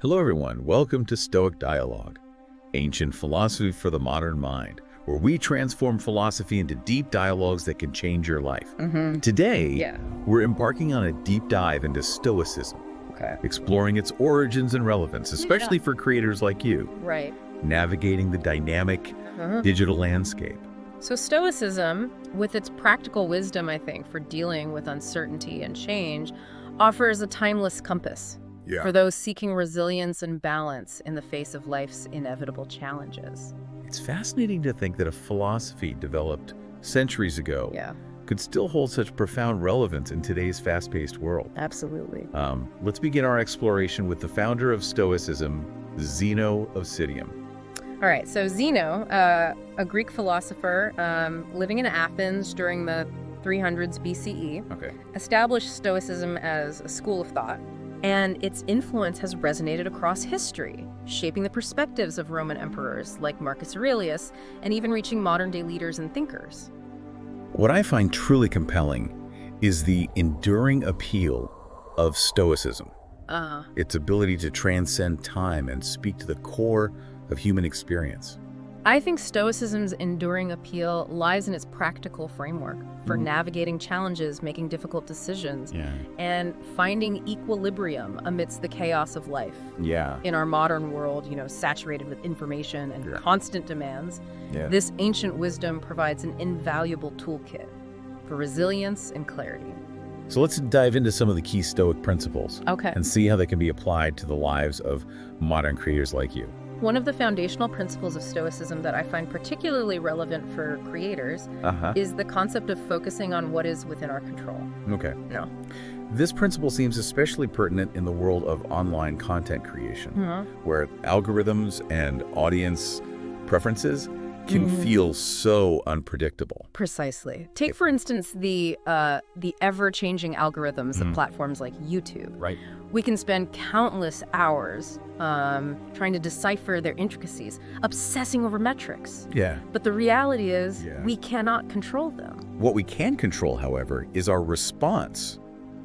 Hello everyone, welcome to Stoic Dialogue, ancient philosophy for the modern mind, where we transform philosophy into deep dialogues that can change your life. Today, we're embarking on a deep dive into Stoicism, exploring its origins and relevance, especially for creators like you, navigating the dynamic digital landscape. So Stoicism, with its practical wisdom, I think, for dealing with uncertainty and change, offers a timeless compass for those seeking resilience and balance in the face of life's inevitable challenges. It's fascinating to think that a philosophy developed centuries ago could still hold such profound relevance in today's fast-paced world. Absolutely. Let's begin our exploration with the founder of Stoicism, Zeno of Citium. All right, so Zeno, a Greek philosopher living in Athens during the 300s BCE, established Stoicism as a school of thought. And its influence has resonated across history, shaping the perspectives of Roman emperors like Marcus Aurelius, and even reaching modern-day leaders and thinkers. What I find truly compelling is the enduring appeal of Stoicism. Its ability to transcend time and speak to the core of human experience. I think Stoicism's enduring appeal lies in its practical framework for navigating challenges, making difficult decisions, and finding equilibrium amidst the chaos of life. In our modern world, saturated with information and constant demands, this ancient wisdom provides an invaluable toolkit for resilience and clarity. So let's dive into some of the key Stoic principles and see how they can be applied to the lives of modern creators like you. One of the foundational principles of Stoicism that I find particularly relevant for creators is the concept of focusing on what is within our control. This principle seems especially pertinent in the world of online content creation, where algorithms and audience preferences can feel so unpredictable. Precisely. Take, for instance, the ever-changing algorithms of platforms like YouTube. We can spend countless hours trying to decipher their intricacies, obsessing over metrics. But the reality is we cannot control them. What we can control, however, is our response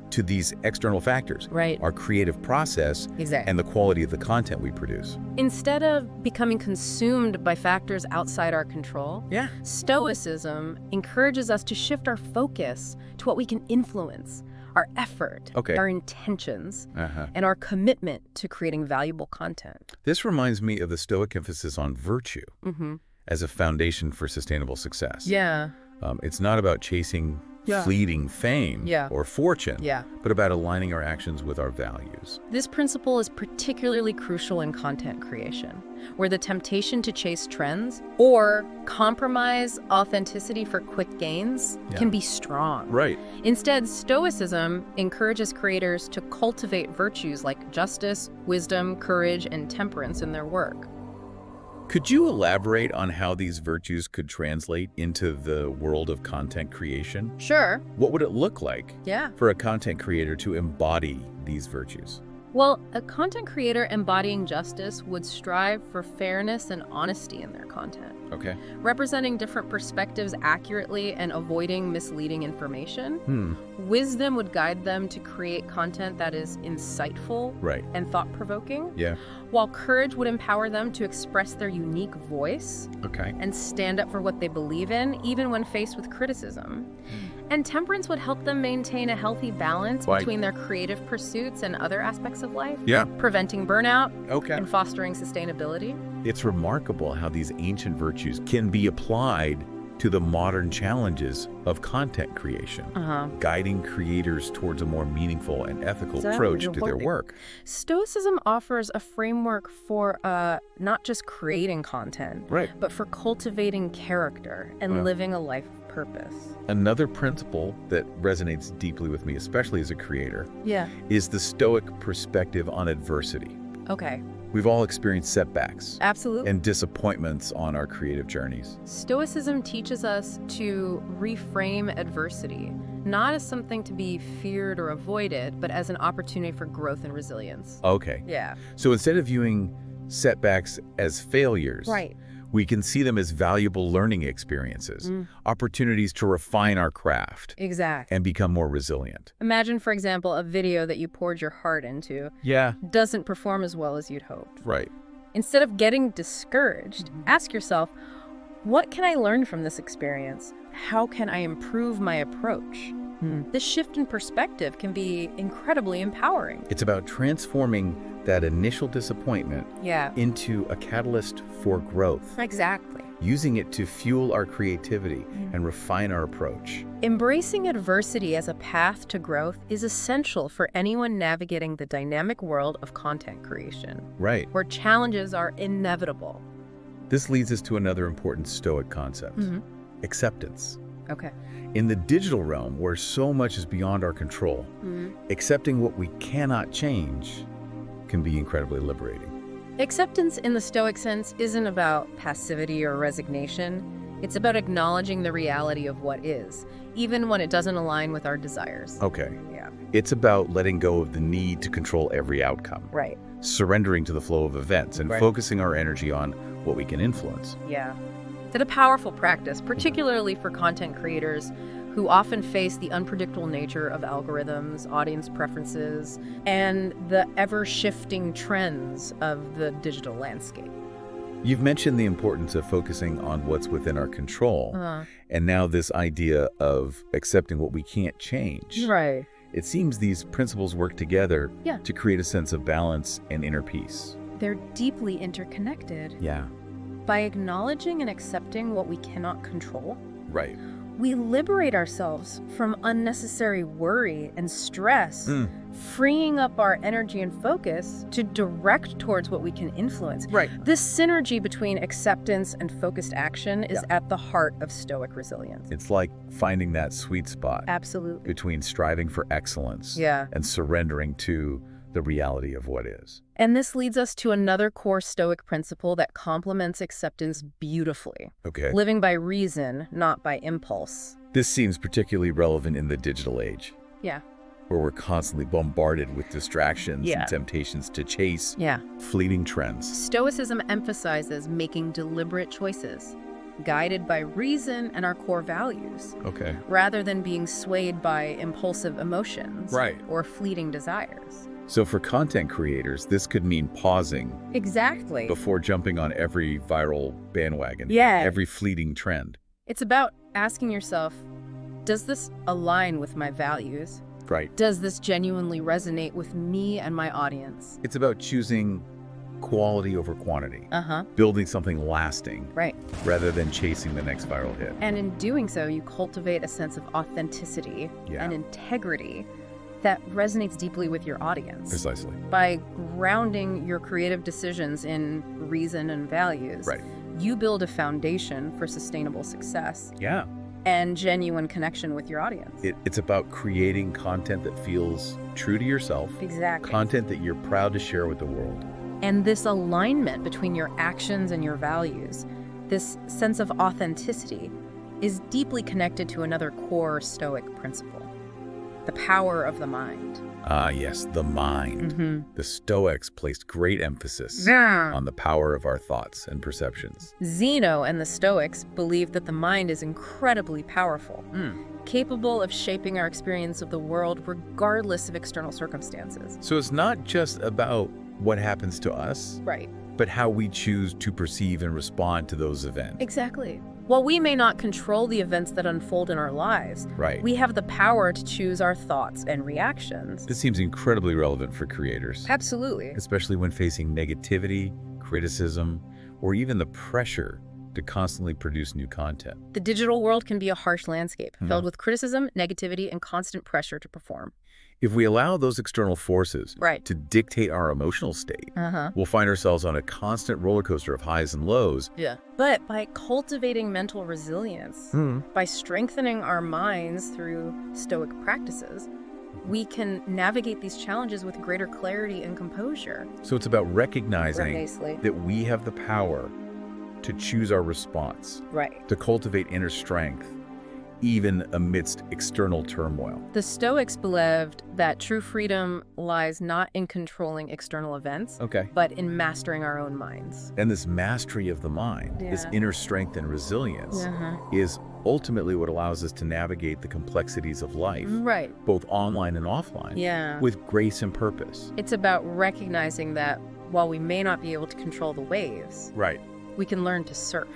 to these external factors, our creative process, and the quality of the content we produce. Instead of becoming consumed by factors outside our control, Stoicism encourages us to shift our focus to what we can influence, our effort, our intentions, and our commitment to creating valuable content. This reminds me of the Stoic emphasis on virtue as a foundation for sustainable success. It's not about chasing fleeting fame or fortune, but about aligning our actions with our values. This principle is particularly crucial in content creation, where the temptation to chase trends or compromise authenticity for quick gains can be strong. Instead, Stoicism encourages creators to cultivate virtues like justice, wisdom, courage, and temperance in their work. Could you elaborate on how these virtues could translate into the world of content creation? Sure. What would it look like for a content creator to embody these virtues? Well, a content creator embodying justice would strive for fairness and honesty in their content. Representing different perspectives accurately and avoiding misleading information. Wisdom would guide them to create content that is insightful and thought-provoking. While courage would empower them to express their unique voice and stand up for what they believe in, even when faced with criticism. And temperance would help them maintain a healthy balance between their creative pursuits and other aspects of life, preventing burnout and fostering sustainability. It's remarkable how these ancient virtues can be applied to the modern challenges of content creation, guiding creators towards a more meaningful and ethical approach to their work. Stoicism offers a framework for not just creating content, but for cultivating character and living a life of purpose. Another principle that resonates deeply with me, especially as a creator, is the Stoic perspective on adversity. We've all experienced setbacks and disappointments on our creative journeys. Stoicism teaches us to reframe adversity, not as something to be feared or avoided, but as an opportunity for growth and resilience. So instead of viewing setbacks as failures, We can see them as valuable learning experiences, opportunities to refine our craft. Exactly. And become more resilient. Imagine, for example, a video that you poured your heart into doesn't perform as well as you'd hoped. Right. Instead of getting discouraged, ask yourself, what can I learn from this experience? How can I improve my approach? This shift in perspective can be incredibly empowering. It's about transforming that initial disappointment into a catalyst for growth. Exactly. Using it to fuel our creativity and refine our approach. Embracing adversity as a path to growth is essential for anyone navigating the dynamic world of content creation. Right. Where challenges are inevitable. This leads us to another important Stoic concept, acceptance. Okay. In the digital realm, where so much is beyond our control, accepting what we cannot change can be incredibly liberating. Acceptance in the Stoic sense isn't about passivity or resignation. It's about acknowledging the reality of what is, even when it doesn't align with our desires. Okay. Yeah. It's about letting go of the need to control every outcome. Right. Surrendering to the flow of events and focusing our energy on what we can influence. Yeah. It's a powerful practice, particularly for content creators who often face the unpredictable nature of algorithms, audience preferences, and the ever-shifting trends of the digital landscape. You've mentioned the importance of focusing on what's within our control, and now this idea of accepting what we can't change. Right. It seems these principles work together to create a sense of balance and inner peace. They're deeply interconnected. Yeah. By acknowledging and accepting what we cannot control, Right. we liberate ourselves from unnecessary worry and stress, freeing up our energy and focus to direct towards what we can influence. Right. This synergy between acceptance and focused action is at the heart of Stoic resilience. It's like finding that sweet spot. Absolutely. Between striving for excellence and surrendering to the reality of what is. And this leads us to another core Stoic principle that complements acceptance beautifully. Okay. Living by reason, not by impulse. This seems particularly relevant in the digital age. Yeah. Where we're constantly bombarded with distractions and temptations to chase fleeting trends. Stoicism emphasizes making deliberate choices, guided by reason and our core values, rather than being swayed by impulsive emotions or fleeting desires. So for content creators, this could mean pausing before jumping on every viral bandwagon, every fleeting trend. It's about asking yourself, does this align with my values? Right. Does this genuinely resonate with me and my audience? It's about choosing quality over quantity, building something lasting, rather than chasing the next viral hit. And in doing so, you cultivate a sense of authenticity and integrity that resonates deeply with your audience. Precisely. By grounding your creative decisions in reason and values, you build a foundation for sustainable success. And genuine connection with your audience. It's about creating content that feels true to yourself. Exactly. Content that you're proud to share with the world. And this alignment between your actions and your values, this sense of authenticity, is deeply connected to another core Stoic principle: the power of the mind. Ah, yes, the mind. The Stoics placed great emphasis on the power of our thoughts and perceptions. Zeno and the Stoics believed that the mind is incredibly powerful, capable of shaping our experience of the world regardless of external circumstances. So it's not just about what happens to us, but how we choose to perceive and respond to those events. Exactly. While we may not control the events that unfold in our lives, we have the power to choose our thoughts and reactions. This seems incredibly relevant for creators. Absolutely. Especially when facing negativity, criticism, or even the pressure to constantly produce new content. The digital world can be a harsh landscape, filled with criticism, negativity, and constant pressure to perform. If we allow those external forces to dictate our emotional state, we'll find ourselves on a constant roller coaster of highs and lows. But by cultivating mental resilience, by strengthening our minds through Stoic practices, we can navigate these challenges with greater clarity and composure. So it's about recognizing that we have the power to choose our response, to cultivate inner strength, even amidst external turmoil. The Stoics believed that true freedom lies not in controlling external events, but in mastering our own minds. And this mastery of the mind, this inner strength and resilience, is ultimately what allows us to navigate the complexities of life, both online and offline, with grace and purpose. It's about recognizing that while we may not be able to control the waves, we can learn to surf.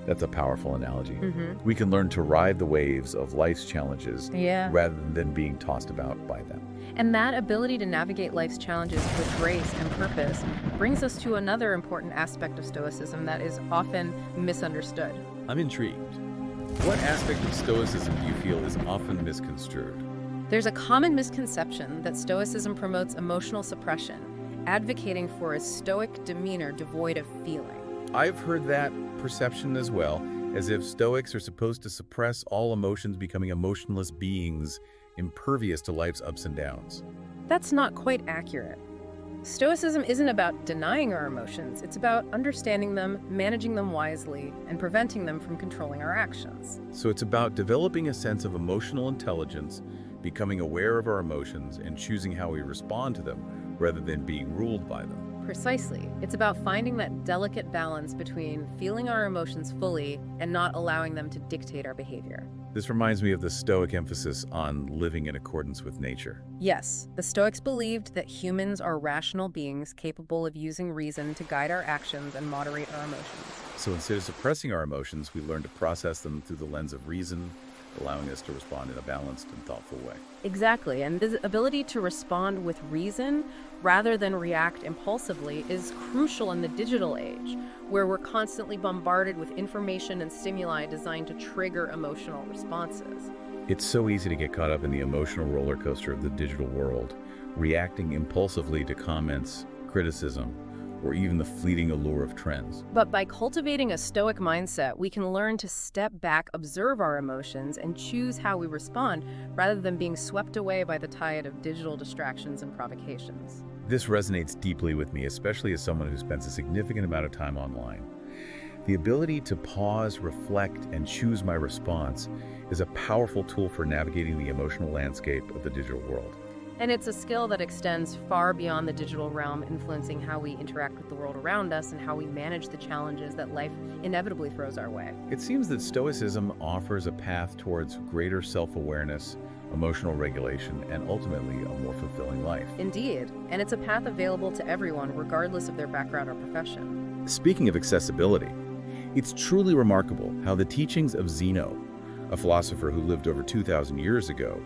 That's a powerful analogy. We can learn to ride the waves of life's challenges rather than being tossed about by them. And that ability to navigate life's challenges with grace and purpose brings us to another important aspect of Stoicism that is often misunderstood. I'm intrigued. What aspect of Stoicism do you feel is often misconstrued? There's a common misconception that Stoicism promotes emotional suppression, advocating for a stoic demeanor devoid of feeling. I've heard that perception as well, as if Stoics are supposed to suppress all emotions, becoming emotionless beings impervious to life's ups and downs. That's not quite accurate. Stoicism isn't about denying our emotions. It's about understanding them, managing them wisely, and preventing them from controlling our actions. So it's about developing a sense of emotional intelligence, becoming aware of our emotions, and choosing how we respond to them rather than being ruled by them. Precisely. It's about finding that delicate balance between feeling our emotions fully and not allowing them to dictate our behavior. This reminds me of the Stoic emphasis on living in accordance with nature. Yes, the Stoics believed that humans are rational beings capable of using reason to guide our actions and moderate our emotions. So instead of suppressing our emotions, we learn to process them through the lens of reason, allowing us to respond in a balanced and thoughtful way. Exactly, and this ability to respond with reason rather than react impulsively is crucial in the digital age, where we're constantly bombarded with information and stimuli designed to trigger emotional responses. It's so easy to get caught up in the emotional roller coaster of the digital world, reacting impulsively to comments, criticism, or even the fleeting allure of trends. But by cultivating a Stoic mindset, we can learn to step back, observe our emotions, and choose how we respond rather than being swept away by the tide of digital distractions and provocations. This resonates deeply with me, especially as someone who spends a significant amount of time online. The ability to pause, reflect, and choose my response is a powerful tool for navigating the emotional landscape of the digital world. And it's a skill that extends far beyond the digital realm, influencing how we interact with the world around us and how we manage the challenges that life inevitably throws our way. It seems that Stoicism offers a path towards greater self-awareness, emotional regulation, and ultimately a more fulfilling life. Indeed, and it's a path available to everyone, regardless of their background or profession. Speaking of accessibility, it's truly remarkable how the teachings of Zeno, a philosopher who lived over 2,000 years ago,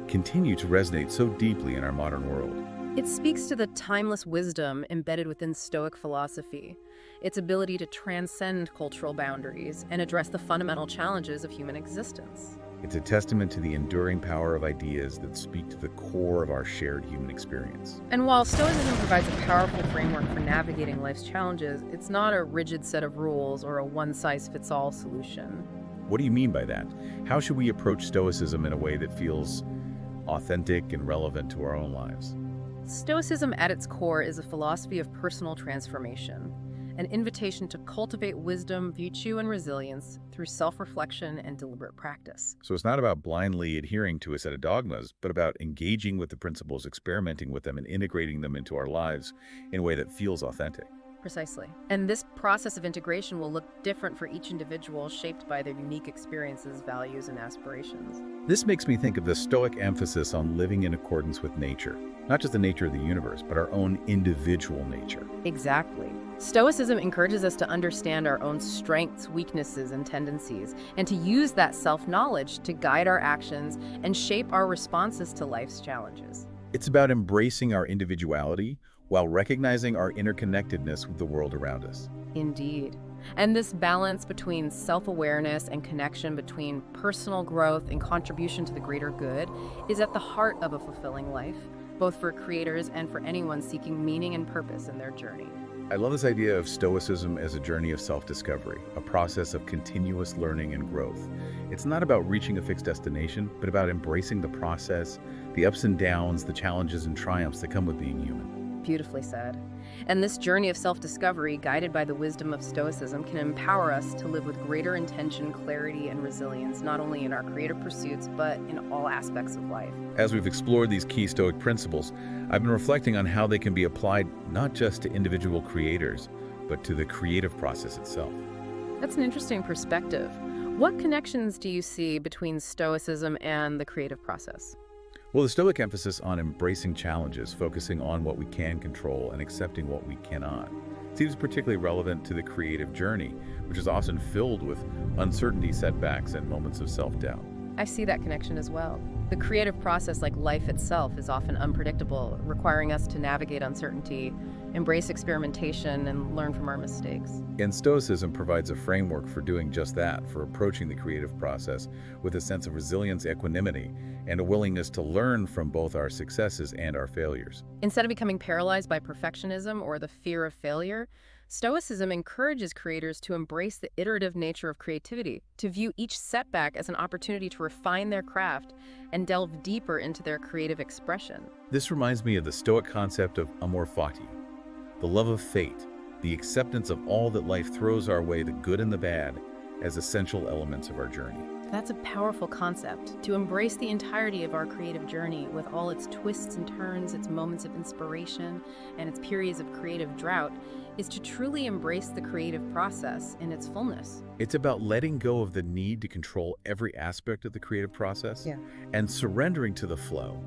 continue to resonate so deeply in our modern world. It speaks to the timeless wisdom embedded within Stoic philosophy, its ability to transcend cultural boundaries and address the fundamental challenges of human existence. It's a testament to the enduring power of ideas that speak to the core of our shared human experience. And while Stoicism provides a powerful framework for navigating life's challenges, it's not a rigid set of rules or a one-size-fits-all solution. What do you mean by that? How should we approach Stoicism in a way that feels authentic and relevant to our own lives? Stoicism at its core is a philosophy of personal transformation, an invitation to cultivate wisdom, virtue, and resilience through self-reflection and deliberate practice. So it's not about blindly adhering to a set of dogmas, but about engaging with the principles, experimenting with them, and integrating them into our lives in a way that feels authentic. Precisely. And this process of integration will look different for each individual, shaped by their unique experiences, values, and aspirations. This makes me think of the Stoic emphasis on living in accordance with nature. Not just the nature of the universe, but our own individual nature. Exactly. Stoicism encourages us to understand our own strengths, weaknesses, and tendencies, and to use that self-knowledge to guide our actions and shape our responses to life's challenges. It's about embracing our individuality while recognizing our interconnectedness with the world around us. Indeed. And this balance between self-awareness and connection between personal growth and contribution to the greater good is at the heart of a fulfilling life, both for creators and for anyone seeking meaning and purpose in their journey. I love this idea of Stoicism as a journey of self-discovery, a process of continuous learning and growth. It's not about reaching a fixed destination, but about embracing the process, the ups and downs, the challenges and triumphs that come with being human. Beautifully said. And this journey of self-discovery, guided by the wisdom of Stoicism, can empower us to live with greater intention, clarity, and resilience, not only in our creative pursuits, but in all aspects of life. As we've explored these key Stoic principles, I've been reflecting on how they can be applied not just to individual creators, but to the creative process itself. That's an interesting perspective. What connections do you see between Stoicism and the creative process? Well, the Stoic emphasis on embracing challenges, focusing on what we can control and accepting what we cannot, seems particularly relevant to the creative journey, which is often filled with uncertainty, setbacks, and moments of self-doubt. I see that connection as well. The creative process, like life itself, is often unpredictable, requiring us to navigate uncertainty, embrace experimentation, and learn from our mistakes. And Stoicism provides a framework for doing just that, for approaching the creative process with a sense of resilience, equanimity, and a willingness to learn from both our successes and our failures. Instead of becoming paralyzed by perfectionism or the fear of failure, Stoicism encourages creators to embrace the iterative nature of creativity, to view each setback as an opportunity to refine their craft and delve deeper into their creative expression. This reminds me of the Stoic concept of amor fati, the love of fate, the acceptance of all that life throws our way, the good and the bad, as essential elements of our journey. That's a powerful concept. To embrace the entirety of our creative journey with all its twists and turns, its moments of inspiration, and its periods of creative drought is to truly embrace the creative process in its fullness. It's about letting go of the need to control every aspect of the creative process and surrendering to the flow,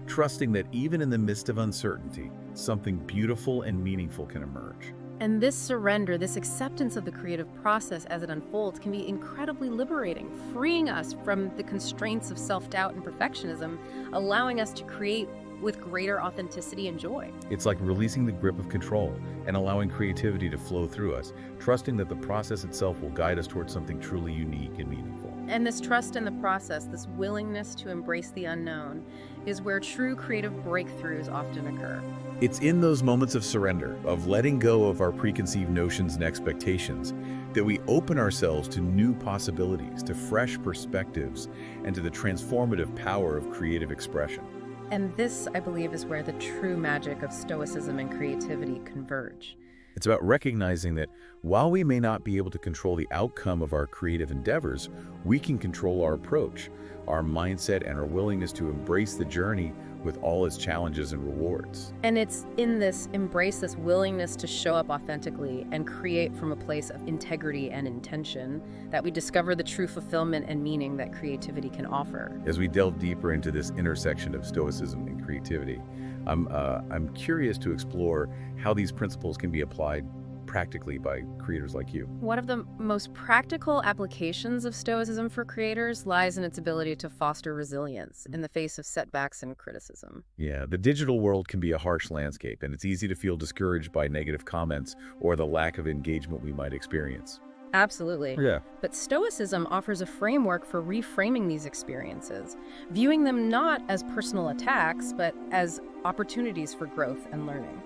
trusting that even in the midst of uncertainty, something beautiful and meaningful can emerge. And this surrender, this acceptance of the creative process as it unfolds can be incredibly liberating, freeing us from the constraints of self-doubt and perfectionism, allowing us to create with greater authenticity and joy. It's like releasing the grip of control and allowing creativity to flow through us, trusting that the process itself will guide us towards something truly unique and meaningful. And this trust in the process, this willingness to embrace the unknown, is where true creative breakthroughs often occur. It's in those moments of surrender, of letting go of our preconceived notions and expectations, that we open ourselves to new possibilities, to fresh perspectives, and to the transformative power of creative expression. And this, I believe, is where the true magic of Stoicism and creativity converge. It's about recognizing that while we may not be able to control the outcome of our creative endeavors, we can control our approach, our mindset, and our willingness to embrace the journey with all its challenges and rewards. And it's in this embrace, this willingness to show up authentically and create from a place of integrity and intention, that we discover the true fulfillment and meaning that creativity can offer. As we delve deeper into this intersection of Stoicism and creativity, I'm curious to explore how these principles can be applied practically by creators like you. One of the most practical applications of Stoicism for creators lies in its ability to foster resilience in the face of setbacks and criticism. Yeah, the digital world can be a harsh landscape, and it's easy to feel discouraged by negative comments or the lack of engagement we might experience. Absolutely. Yeah. But Stoicism offers a framework for reframing these experiences, viewing them not as personal attacks, but as opportunities for growth and learning.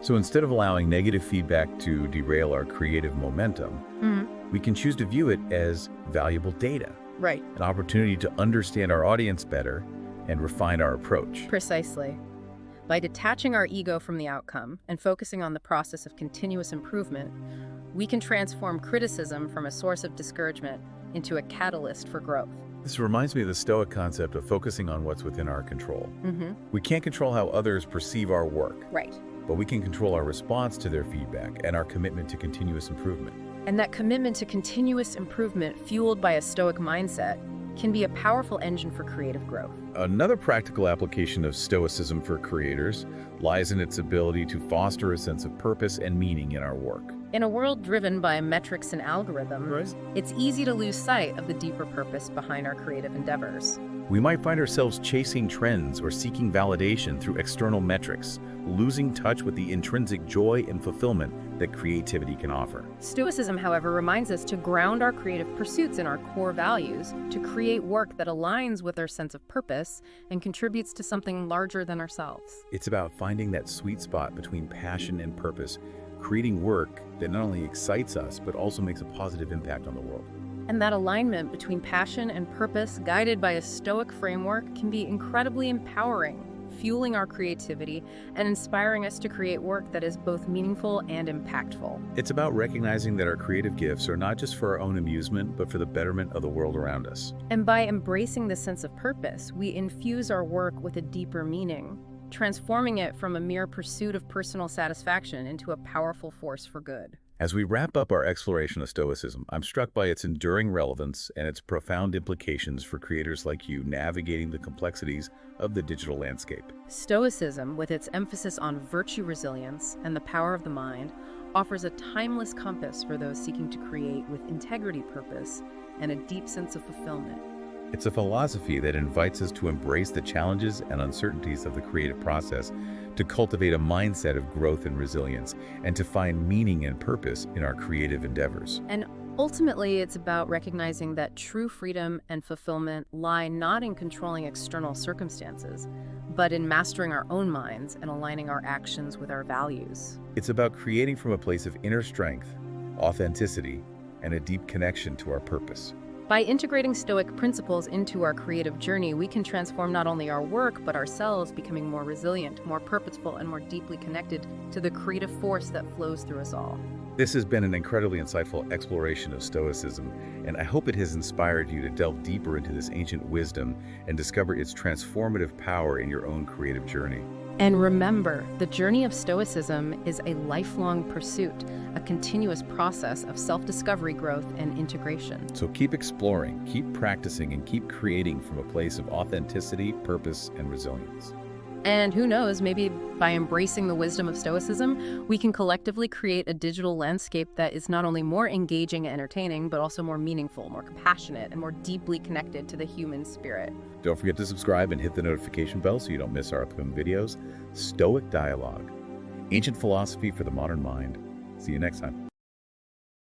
So instead of allowing negative feedback to derail our creative momentum, we can choose to view it as valuable data. Right. An opportunity to understand our audience better and refine our approach. Precisely. By detaching our ego from the outcome and focusing on the process of continuous improvement, we can transform criticism from a source of discouragement into a catalyst for growth. This reminds me of the Stoic concept of focusing on what's within our control. We can't control how others perceive our work. Right. But we can control our response to their feedback and our commitment to continuous improvement. And that commitment to continuous improvement, fueled by a Stoic mindset, can be a powerful engine for creative growth. Another practical application of Stoicism for creators lies in its ability to foster a sense of purpose and meaning in our work. In a world driven by metrics and algorithms, it's easy to lose sight of the deeper purpose behind our creative endeavors. We might find ourselves chasing trends or seeking validation through external metrics, losing touch with the intrinsic joy and fulfillment that creativity can offer. Stoicism, however, reminds us to ground our creative pursuits in our core values, to create work that aligns with our sense of purpose and contributes to something larger than ourselves. It's about finding that sweet spot between passion and purpose, creating work that not only excites us, but also makes a positive impact on the world. And that alignment between passion and purpose, guided by a Stoic framework, can be incredibly empowering, fueling our creativity and inspiring us to create work that is both meaningful and impactful. It's about recognizing that our creative gifts are not just for our own amusement, but for the betterment of the world around us. And by embracing this sense of purpose, we infuse our work with a deeper meaning, transforming it from a mere pursuit of personal satisfaction into a powerful force for good. As we wrap up our exploration of Stoicism, I'm struck by its enduring relevance and its profound implications for creators like you navigating the complexities of the digital landscape. Stoicism, with its emphasis on virtue resilience and the power of the mind, offers a timeless compass for those seeking to create with integrity, purpose, and a deep sense of fulfillment. It's a philosophy that invites us to embrace the challenges and uncertainties of the creative process, to cultivate a mindset of growth and resilience, and to find meaning and purpose in our creative endeavors. And ultimately, it's about recognizing that true freedom and fulfillment lie not in controlling external circumstances, but in mastering our own minds and aligning our actions with our values. It's about creating from a place of inner strength, authenticity, and a deep connection to our purpose. By integrating Stoic principles into our creative journey, we can transform not only our work, but ourselves, becoming more resilient, more purposeful, and more deeply connected to the creative force that flows through us all. This has been an incredibly insightful exploration of Stoicism, and I hope it has inspired you to delve deeper into this ancient wisdom and discover its transformative power in your own creative journey. And remember, the journey of Stoicism is a lifelong pursuit, a continuous process of self-discovery, growth, and integration. So keep exploring, keep practicing, and keep creating from a place of authenticity, purpose, and resilience. And who knows, maybe by embracing the wisdom of Stoicism, we can collectively create a digital landscape that is not only more engaging and entertaining, but also more meaningful, more compassionate, and more deeply connected to the human spirit. Don't forget to subscribe and hit the notification bell so you don't miss our upcoming videos. Stoic Dialogue, Ancient Philosophy for the Modern Mind. See you next time.